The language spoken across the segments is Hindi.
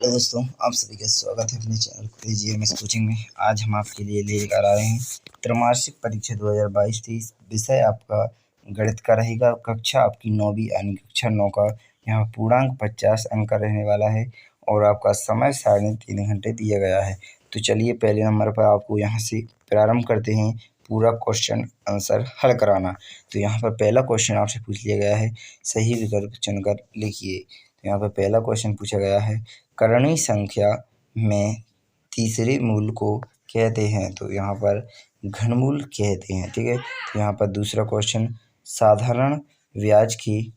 हेलो दोस्तों, आप सभी का स्वागत है अपने चैनल जीएमएस कोचिंग में। आज हम आपके लिए लेकर आ रहे हैं त्रैमासिक परीक्षा 2022-23। विषय आपका गणित का रहेगा। कक्षा आपकी 9वीं यानी कक्षा 9 का। यहाँ पूर्णांक 50 अंक का रहने वाला है और आपका समय 3.5 घंटे दिया गया है। तो चलिए पहले नंबर पर आपको यहाँ से प्रारंभ करते हैं पूरा क्वेश्चन आंसर हल कराना। तो यहाँ पर पहला क्वेश्चन आपसे पूछ लिया गया है, सही विकल्प चुनकर लिखिए। तो यहाँ पर पहला क्वेश्चन पूछा गया है, करणीय संख्या में तीसरे मूल को कहते हैं। तो यहाँ पर घनमूल कहते हैं, ठीक है। तो यहाँ पर दूसरा क्वेश्चन, साधारण ब्याज की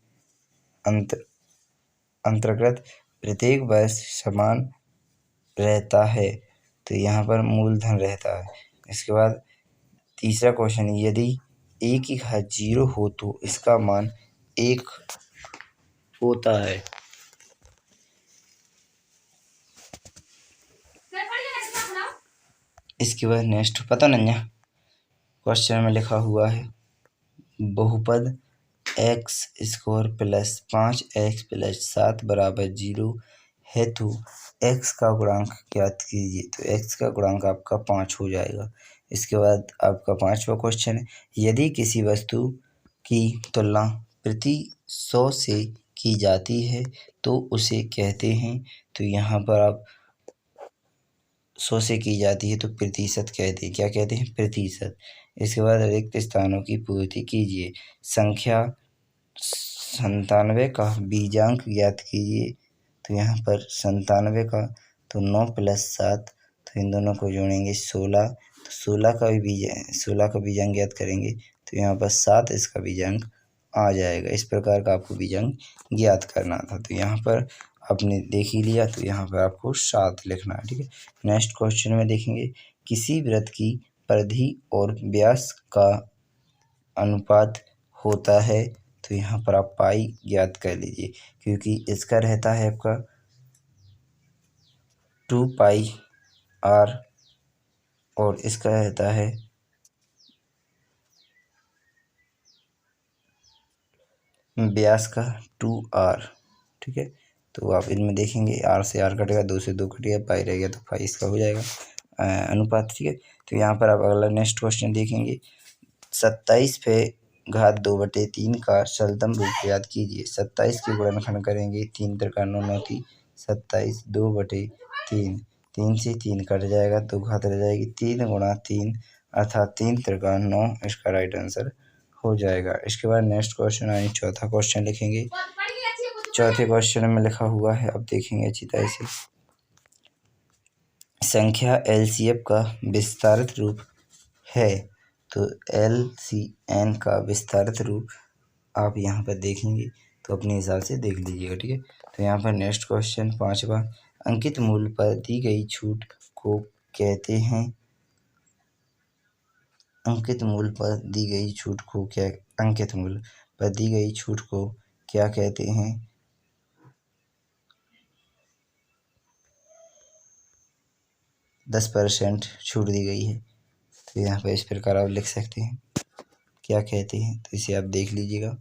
अंतर्गत प्रत्येक वर्ष समान रहता है। तो यहाँ पर मूलधन रहता है। इसके बाद तीसरा क्वेश्चन, यदि a की घात 0 हो तो इसका मान 1 होता है। इसके बाद नेक्स्ट पता नहीं है, क्वेश्चन में लिखा हुआ है बहुपद x square plus 5x plus 7 बराबर 0 हेतु x का गुणांक ज्ञात कीजिए। तो x का गुणांक आपका 5 हो जाएगा। इसके बाद आपका पांचवा क्वेश्चन, यदि किसी वस्तु की तुलना प्रति 100 से की जाती है तो उसे कहते हैं। तो यहाँ पर आप 100 से की जाती है तो प्रतिशत कहते हैं। क्या कहते हैं? प्रतिशत। इसके बाद रिक्त स्थानों की पूर्ति कीजिए। संख्या 97 का बीजांक ज्ञात कीजिए। तो यहाँ पर 97 का, तो 9 + 7, तो इन दोनों को जोड़ेंगे 16। तो 16 का बीजांक ज्ञात करेंगे तो यहाँ पर 7 इसका बीजांक आ जाएगा। इस प्रकार का आपको बीजांक ज्ञात करना था। तो यहाँ पर आपने देख ही लिया, तो यहाँ पर आपको 7 लिखना है, ठीक है। नेक्स्ट क्वेश्चन में देखेंगे, किसी वृत्त की परिधि और व्यास का अनुपात होता है। तो यहाँ पर आप पाई ज्ञात कर लीजिए, क्योंकि इसका रहता है आपका 2πr और इसका रहता है व्यास का 2r, ठीक है। तो आप इनमें देखेंगे r से r कटेगा, 2 से 2 कटेगा, पाई रह गया तो पाई इसका हो जाएगा अनुपात, ठीक है। तो यहाँ पर आप अगला नेक्स्ट क्वेश्चन देखेंगे, 27 पे घात 2/3 का सरलतम रूप याद कीजिए। 27 के गुणनखंड करेंगे, 3 त्रिका 9 9 × 27, 2/3, 3 से 3 कट जाएगा तो घात रह जाएगी 3 × 3 अर्थात 3 त्रिका 9, इसका राइट आंसर हो जाएगा। इसके बाद नेक्स्ट क्वेश्चन यानी चौथा क्वेश्चन लिखेंगे। चौथे क्वेश्चन में लिखा हुआ है, अब देखेंगे अच्छी तरह से, संख्या LCF का विस्तारित रूप है। तो LCN का विस्तारित रूप आप यहाँ पर देखेंगे तो अपने हिसाब से देख लीजिएगा, ठीक है। तो यहाँ पर नेक्स्ट क्वेश्चन पांचवा, अंकित मूल्य पर दी गई छूट को कहते हैं। अंकित मूल्य पर दी गई छूट को क्या कहते हैं? 10% छूट दी गई है। तो यहाँ पर इस प्रकार आप लिख सकते हैं, क्या कहते हैं, तो इसे आप देख लीजिएगा।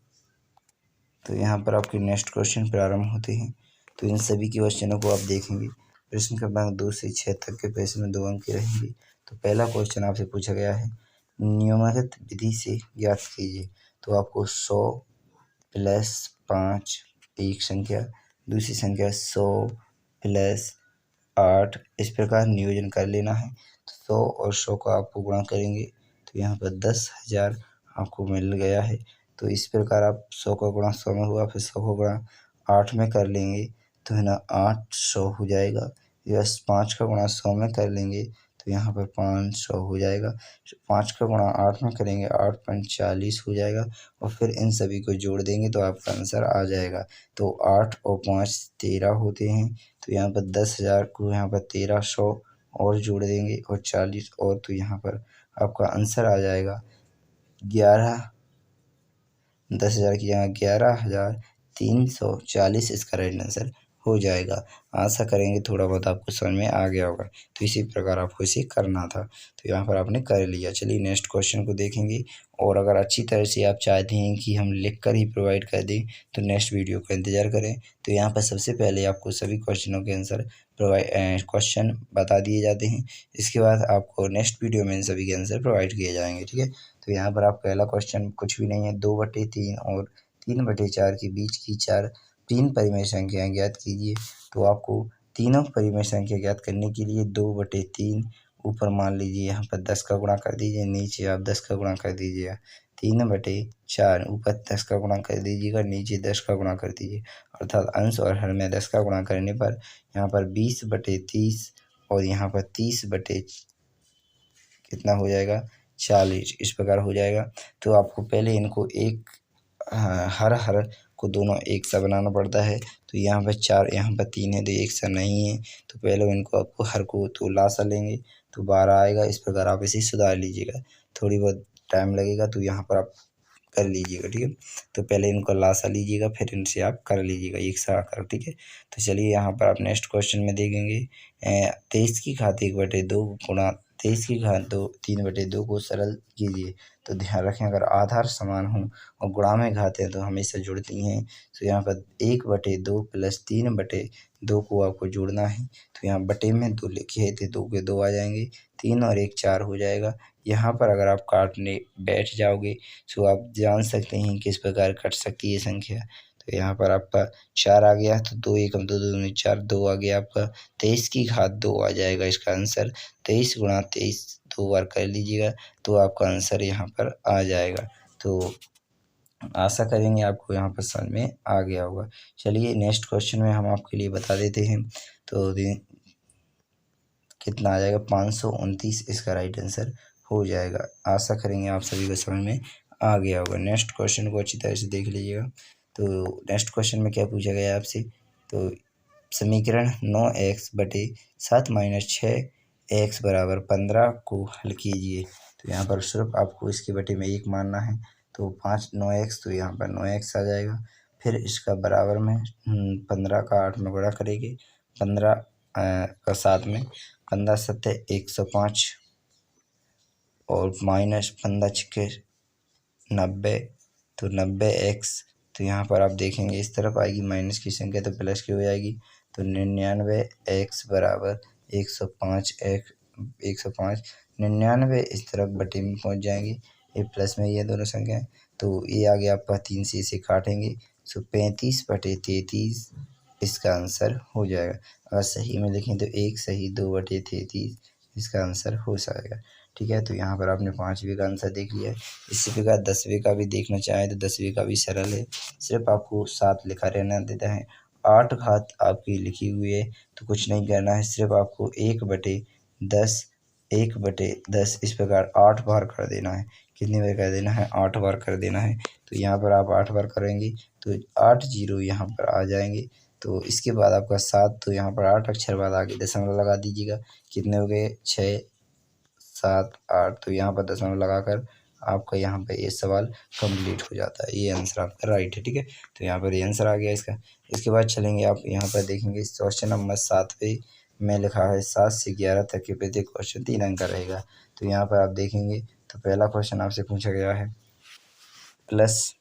तो यहाँ पर आपके नेक्स्ट क्वेश्चन प्रारंभ होते हैं। तो इन सभी के क्वेश्चनों को आप देखेंगे। प्रश्न क्रमांक 2 से 6 तक के प्रश्न में 2 अंक के रहेंगे। तो पहला क्वेश्चन आपसे पूछा गया है, निम्नलिखित विधि से ज्ञात कीजिए। तो आपको 100 + 5 एक संख्या, दूसरी संख्या 100 + 8, इस प्रकार नियोजन कर लेना है। तो 100 और 100 का आपको गुणा करेंगे तो यहाँ पर 10,000 आपको मिल गया है। तो इस प्रकार आप 100 का गुणा 100 में हुआ, फिर 100 का गुणा 8 में कर लेंगे तो है ना 800 हो जाएगा। यस, 5 का गुणा 100 में कर लेंगे तो यहाँ पर 500 हो जाएगा। 5 का गुणा 8 में करेंगे 8 × 40 हो जाएगा और फिर इन सभी को जोड़ देंगे तो आपका आंसर आ जाएगा। तो 8 और 5 13 होते हैं। तो यहाँ पर 10,000 को यहाँ पर 1300 और जोड़ देंगे और 40 और, तो यहाँ पर आपका आंसर आ जाएगा 10,000 की जगह 11,340 इसका राइट आंसर हो जाएगा। आशा करेंगे थोड़ा बहुत आपको समझ में आ गया होगा। तो इसी प्रकार आपको इसे करना था, तो यहाँ पर आपने कर लिया। चलिए नेक्स्ट क्वेश्चन को देखेंगे, और अगर अच्छी तरह से आप चाहते हैं कि हम लिख कर ही प्रोवाइड कर दें तो नेक्स्ट वीडियो का इंतज़ार करें। तो यहाँ पर सबसे पहले आपको सभी क्वेश्चनों के आंसर क्वेश्चन बता दिए जाते हैं। इसके बाद आपको नेक्स्ट वीडियो में इन सभी के आंसर प्रोवाइड किए जाएंगे, ठीक है। तो यहाँ पर आप पहला क्वेश्चन कुछ भी नहीं है, 2/3 और 3/4 के बीच की तीन परिमेय संख्याएं ज्ञात कीजिए। तो आपको तीनों परिमेय संख्या ज्ञात करने के लिए 2/3 ऊपर मान लीजिए यहाँ पर 10 का गुणा कर दीजिए, नीचे आप 10 का गुणा कर दीजिएगा। 3/4 ऊपर 10 का गुणा कर दीजिएगा, नीचे 10 का गुणा कर दीजिए, अर्थात अंश और हर में 10 का गुणा करने पर यहाँ पर 20/30 और यहाँ पर 30 बटे कितना हो जाएगा 40, इस प्रकार हो जाएगा। तो आपको पहले इनको एक हर को दोनों एक सा बनाना पड़ता है। तो यहाँ पर 4 यहाँ पर 3 है, तो एक सा नहीं है। तो पहले इनको आपको हर को तो लासा लेंगे तो 12 आएगा। इस प्रकार आप इसे सुधार लीजिएगा, थोड़ी बहुत टाइम लगेगा तो यहाँ पर आप कर लीजिएगा, ठीक है। तो पहले इनको लासा लीजिएगा, फिर इनसे आप कर लीजिएगा एक सा आकर, ठीक है। तो चलिए यहाँ पर आप नेक्स्ट क्वेश्चन में देखेंगे 23 की घात 1/2 गुणा 23 की घात 3/2 को सरल कीजिए। तो ध्यान रखें, अगर आधार समान हो और गुणा में घात है तो हमेशा जुड़ती हैं। तो यहाँ पर 1/2 प्लस 3/2 को आपको जोड़ना है। तो यहाँ बटे में 2 लिखे थे, 2 के 2 आ जाएंगे, 3 और 1 4 हो जाएगा। यहाँ पर अगर आप काटने बैठ जाओगे तो आप जान सकते हैं किस प्रकार कट सकती है संख्या। तो यहाँ पर आपका 4 आ गया, तो 2 एकम 2 दूनी 4, 2 आ गया आपका 23 की घात 2 आ जाएगा इसका आंसर। 23 गुणा 23 2 बार कर लीजिएगा तो आपका आंसर यहाँ पर आ जाएगा। तो आशा करेंगे आपको यहाँ पर समझ में आ गया होगा। चलिए नेक्स्ट क्वेश्चन में हम आपके लिए बता देते हैं। तो कितना आ जाएगा 529 इसका राइट आंसर हो जाएगा। आशा करेंगे आप सभी को समझ में आ गया होगा। नेक्स्ट क्वेश्चन को अच्छी तरह से देख लीजिएगा। तो नेक्स्ट क्वेश्चन में क्या पूछा गया है आपसे, तो समीकरण 9x/7 - 6x = 15 को हल कीजिए। तो यहाँ पर सिर्फ आपको इसके बटे में 1 मानना है। तो 9x, तो यहाँ पर 9x आ जाएगा। फिर इसका बराबर में 15 का 8 में गुणा करेंगे, 15 का 7 में, 15 7 105 और माइनस 15 6 90, तो 90x। तो यहाँ पर आप देखेंगे इस तरफ आएगी माइनस की संख्या तो प्लस की हो जाएगी। तो 99x = 105 99 इस तरफ बटे में पहुँच जाएंगे, ये प्लस में ही है दोनों संख्याएं। तो ये आ गया आपका 3 से इसे काटेंगे, सो 35/33 इसका आंसर हो जाएगा। अगर सही में लिखें तो 1 सही 2/33 इसका आंसर हो जाएगा, ठीक है। तो यहाँ पर आपने 5वीं का आंसर देख लिया है। इसी प्रकार 10वीं का भी देखना चाहें तो 10वीं का भी सरल है, सिर्फ आपको 7 लिखा रहना देता है। 8 घात आपकी लिखी हुई है तो कुछ नहीं करना है, सिर्फ आपको 1/10 इस प्रकार 8 बार कर देना है। कितनी बार कर देना है 8 बार कर देना है। तो यहाँ पर आप 8 बार करेंगे तो 8 0 यहाँ पर आ जाएंगे। तो इसके बाद आपका 7, तो यहाँ पर 8 अक्षर बाद आगे दशमलव लगा दीजिएगा। कितने हो गए 6 7 8, तो यहाँ पर दशमलव लगाकर आपका यहाँ पे ये सवाल कंप्लीट हो जाता है। ये आंसर आपका राइट है, ठीक है। तो यहाँ पर ये आंसर आ गया इसका। इसके बाद चलेंगे आप यहाँ पर देखेंगे क्वेश्चन नंबर 7 में लिखा है 7 से 11 तक के प्रत्येक क्वेश्चन 3 अंक का रहेगा। तो यहाँ पर आप देखेंगे तो पहला क्वेश्चन आपसे पूछा गया है प्लस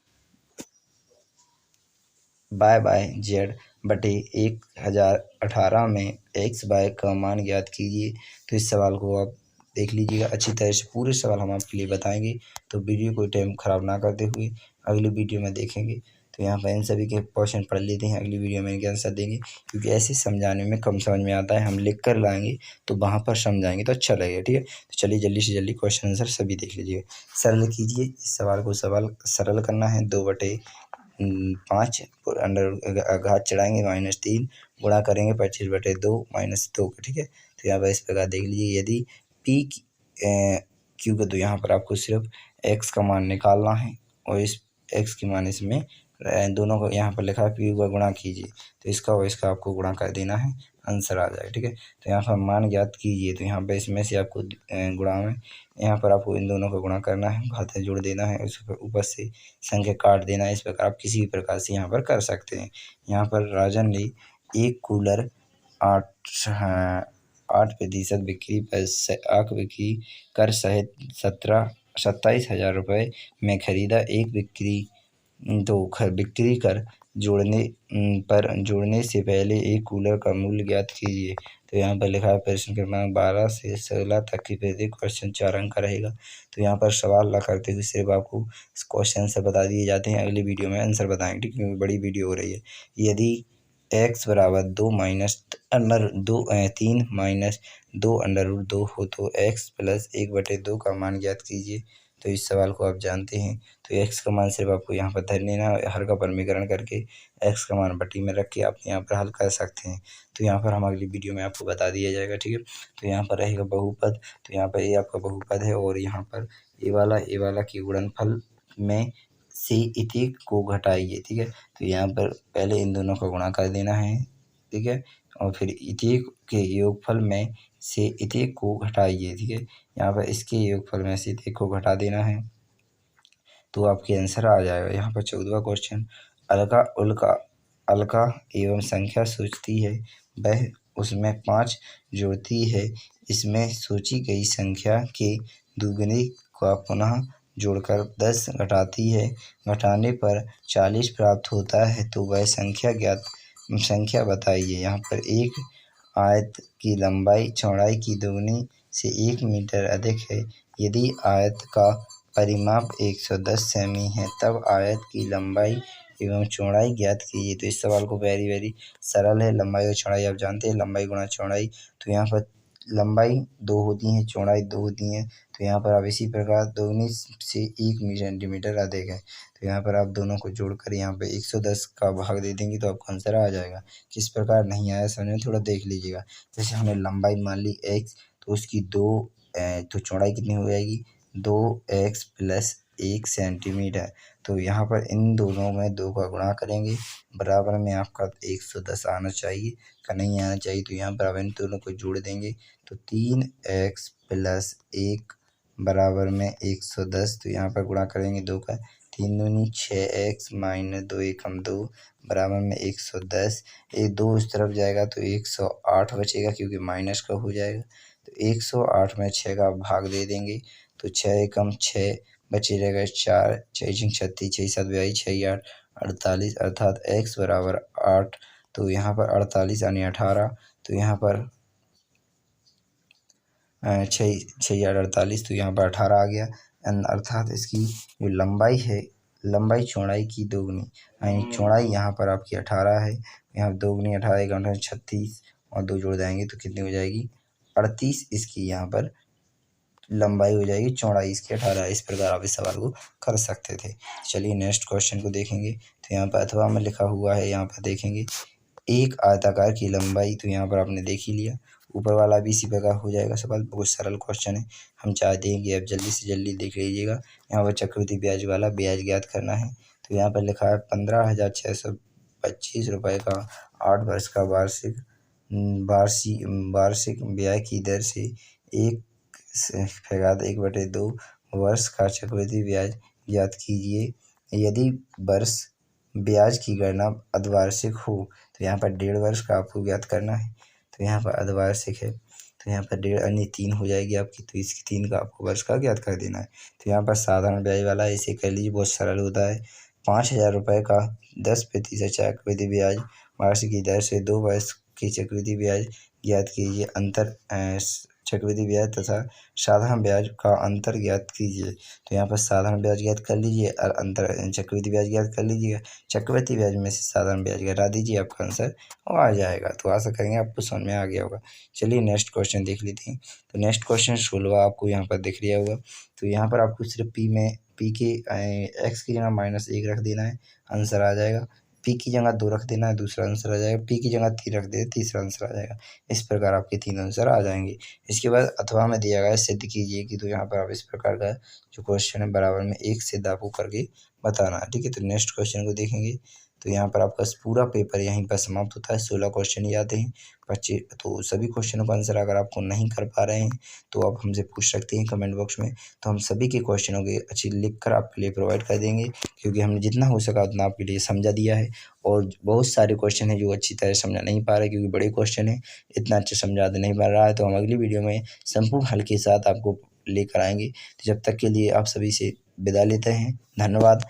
y/z/1018 में x/y का मान ज्ञात कीजिए। तो इस सवाल को आप देख लीजिएगा अच्छी तरह से, पूरे सवाल हम आपके लिए बताएंगे। तो वीडियो को टाइम ख़राब ना करते हुए अगली वीडियो में देखेंगे। तो यहाँ पर इन सभी के क्वेश्चन पढ़ लेते हैं, अगली वीडियो में इनके आंसर देंगे, क्योंकि ऐसे समझाने में कम समझ में आता है। हम लिख कर लाएंगे तो वहाँ पर समझाएंगे तो अच्छा लगेगा, ठीक है। तो चलिए जल्दी से जल्दी क्वेश्चन आंसर सभी देख लीजिए, सरल कीजिए। इस सवाल को सरल करना है। 2/5 अंडर घात चढ़ाएंगे -3 गुणा करेंगे 25/2 -2 का, ठीक है। तो यहाँ पर इस प्रकार देख लीजिए, यदि पी क्यू का, तो यहाँ पर आपको सिर्फ एक्स का मान निकालना है और इस एक्स की मान इसमें दोनों को यहाँ पर लिखा है पी का गुणा कीजिए। तो इसका और इसका आपको गुणा कर देना है, आंसर आ जाएगा, ठीक है। तो यहाँ पर मान ज्ञात कीजिए, तो यहाँ पर इसमें से आपको गुणा में यहाँ पर आपको इन दोनों को गुणा करना है, घातें जोड़ देना है, उस ऊपर से संख्या काट देना है। इस प्रकार आप किसी भी प्रकार से यहाँ पर कर सकते हैं। यहाँ पर राजन ने एक कूलर 8% बिक्री पर आक बिक्री कर सहित 27,000 रुपये में खरीदा। एक बिक्री कर जोड़ने से पहले एक कूलर का मूल्य ज्ञात कीजिए। तो यहाँ पर लिखा है प्रश्न क्रमांक 12 से 16 तक की प्रत्येक क्वेश्चन 4 अंक का रहेगा। तो यहाँ पर सवाल ना करते हुए सिर्फ आपको क्वेश्चन से बता दिए जाते हैं, अगली वीडियो में आंसर बताएंगे, ठीक, क्योंकि बड़ी वीडियो हो रही है। यदि x बराबर 3 माइनस 2 हो तो x प्लस 1/2 का मान ज्ञात कीजिए। तो इस सवाल को आप जानते हैं। तो x का मान सिर्फ आपको यहाँ पर धर लेना, हर का परमीकरण करके x का मान बटी में रख के आप यहाँ पर हल कर सकते हैं। तो यहाँ पर हम अगली वीडियो में आपको बता दिया जाएगा, ठीक है। तो यहाँ पर रहेगा बहुपद। तो यहाँ पर ये आपका बहुपद है और यहाँ पर ए वाला के गुणनफल में से इतिक को घटाइए, ठीक है। तो यहाँ पर पहले इन दोनों का गुणा कर देना है, ठीक है, और फिर इतिक के योगफल में से इतिक को घटाइए, ठीक है। यहाँ पर इसके योगफल में से इतिक को घटा देना है तो आपके आंसर आ जाएगा। यहाँ पर 14वां क्वेश्चन, अलका एवं संख्या सोचती है, वह उसमें 5 जोड़ती है, इसमें सोची गई संख्या के दुगने का पुनः जोड़कर 10 घटाती है, घटाने पर 40 प्राप्त होता है, तो वह संख्या बताइए। यहाँ पर एक आयत की लंबाई चौड़ाई की दुगनी से 1 मीटर अधिक है। यदि आयत का परिमाप 110 सेमी है, तब आयत की लंबाई एवं चौड़ाई ज्ञात कीजिए। तो इस सवाल को वेरी सरल है। लंबाई और चौड़ाई आप जानते हैं, लंबाई गुणा चौड़ाई। तो यहाँ पर लंबाई 2 होती है, चौड़ाई 2 होती है। तो यहाँ पर आप इसी प्रकार दोगुनी से 1 सेंटीमीटर अधिक है। तो यहाँ पर आप दोनों को जोड़कर यहाँ पे 110 का भाग दे देंगे तो आपको आंसर आ जाएगा। किस प्रकार नहीं आया समझ में, थोड़ा देख लीजिएगा। जैसे हमने लंबाई मान ली x, तो उसकी तो चौड़ाई कितनी हो जाएगी, 2x प्लस 1 सेंटीमीटर। तो यहाँ पर इन दोनों में 2 का गुणा करेंगे, बराबर में आपका 110 आना चाहिए, का नहीं आना चाहिए। तो यहाँ पर आप इन दोनों को जोड़ देंगे तो 3x प्लस 1 बराबर में 110। तो यहाँ पर गुणा करेंगे 2 का, 3 दूनी 6x माइनस 2 एकम 2 बराबर में 110। ये 2 इस तरफ जाएगा तो 108 बचेगा, क्योंकि माइनस का हो जाएगा। तो 108 में 6 का भाग दे देंगे तो 6 एकम 6 बचे रहेगा 4, 6 36, 6 7 22, 6 8 48, अर्थात x बराबर 8। तो यहाँ पर 48 यानी 18। तो यहाँ पर 6 8 48, तो यहाँ पर 18 आ गया। अर्थात इसकी जो लंबाई है, लंबाई चौड़ाई की दोगुनी, यानी चौड़ाई यहाँ पर आपकी 18 है, यहाँ दोगुनी 18 36 और 2 जोड़ जाएंगे तो कितनी हो जाएगी 38। इसकी यहाँ पर लंबाई हो जाएगी, चौड़ाई इसकी 18। इस प्रकार आप इस सवाल को कर सकते थे। चलिए नेक्स्ट क्वेश्चन को देखेंगे। तो यहाँ पर अथवा में लिखा हुआ है, यहाँ पर देखेंगे एक आयताकार की लंबाई। तो यहाँ पर आपने देख ही लिया, ऊपर वाला भी इसी प्रकार हो जाएगा सवाल। बहुत सरल क्वेश्चन है, हम चाहते हैं कि आप जल्दी से जल्दी देख लीजिएगा। यहाँ पर चक्रवृद्धि ब्याज वाला ब्याज ज्ञात करना है। तो यहाँ पर लिखा है 15,625 रुपये का 8 वर्ष का वार्षिक ब्याज की दर से 1/2 वर्ष का चक्रवृद्धि ब्याज ज्ञात कीजिए। यदि वर्ष ब्याज की गणना अर्धवार्षिक हो तो यहाँ पर 1.5 वर्ष का आपको ज्ञात करना है। तो यहाँ पर अर्धवार्षिक है तो यहाँ पर 1.5 यानी 3 हो जाएगी आपकी, तो इसकी 3 का आपको वर्ष का ज्ञात कर देना है। तो यहाँ पर साधारण ब्याज वाला इसे कर लीजिए, बहुत सरल होता है। 5,000 रुपये का 10% चक्रवृद्धि ब्याज वार्षिक की दर से 2 वर्ष की चक्रवृद्धि ब्याज ज्ञात कीजिए। अंतर चक्रवृद्धि ब्याज तथा साधारण ब्याज का अंतर ज्ञात कीजिए। तो यहाँ पर साधारण ब्याज ज्ञात कर लीजिए और अंतर चक्रवृद्धि ब्याज ज्ञात कर लीजिएगा। चक्रवृद्धि ब्याज में से साधारण ब्याज घटा दीजिए, आपका आंसर आ जाएगा। तो आशा करेंगे आपको समझ में आ गया होगा। चलिए नेक्स्ट क्वेश्चन देख लेते हैं। तो नेक्स्ट क्वेश्चन 16 आपको यहाँ पर दिख लिया होगा। तो यहाँ पर आपको सिर्फ पी के एक्स की जगह -1 रख देना है, आंसर आ जाएगा। पी की जगह 2 रख देना है, दूसरा आंसर आ जाएगा। पी की जगह 3 रख दे, तीसरा आंसर आ जाएगा। इस प्रकार आपके 3 आंसर आ जाएंगे। इसके बाद अथवा में दिया गया है सिद्ध कीजिए कि, तो यहाँ पर आप इस प्रकार का जो क्वेश्चन है बराबर में एक सिद्ध आपको करके बताना है, ठीक है। तो नेक्स्ट क्वेश्चन को देखेंगे। तो यहाँ पर आपका पूरा पेपर यहीं पर समाप्त होता है। 16 क्वेश्चन ही आते हैं। 25 तो सभी क्वेश्चनों का आंसर अगर आपको नहीं कर पा रहे हैं तो आप हमसे पूछ सकते हैं कमेंट बॉक्स में, तो हम सभी के क्वेश्चनों के अच्छी लिख कर आपके लिए प्रोवाइड कर देंगे, क्योंकि हमने जितना हो सका उतना आपके लिए समझा दिया है। और बहुत सारे क्वेश्चन हैं जो अच्छी तरह समझा नहीं पा रहे, क्योंकि बड़े क्वेश्चन हैं, इतना अच्छा समझा नहीं पा रहा है। तो हम अगली वीडियो में संपूर्ण हल के साथ आपको लेकर आएंगे। तो जब तक के लिए आप सभी से विदा लेते हैं, धन्यवाद।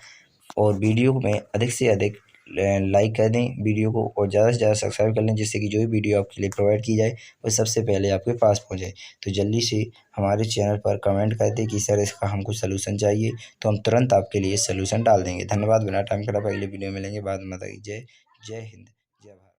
और वीडियो में अधिक से अधिक लाइक कर दें वीडियो को, और ज़्यादा से ज़्यादा सब्सक्राइब कर लें, जिससे कि जो भी वीडियो आपके लिए प्रोवाइड की जाए वो सबसे पहले आपके पास पहुंचे। तो जल्दी से हमारे चैनल पर कमेंट कर दें कि सर इसका हमको सलूशन चाहिए, तो हम तुरंत आपके लिए सलूशन डाल देंगे। धन्यवाद। बिना टाइम खराब अगले वीडियो में मिलेंगे। बाद में जय हिंद, जय भारत।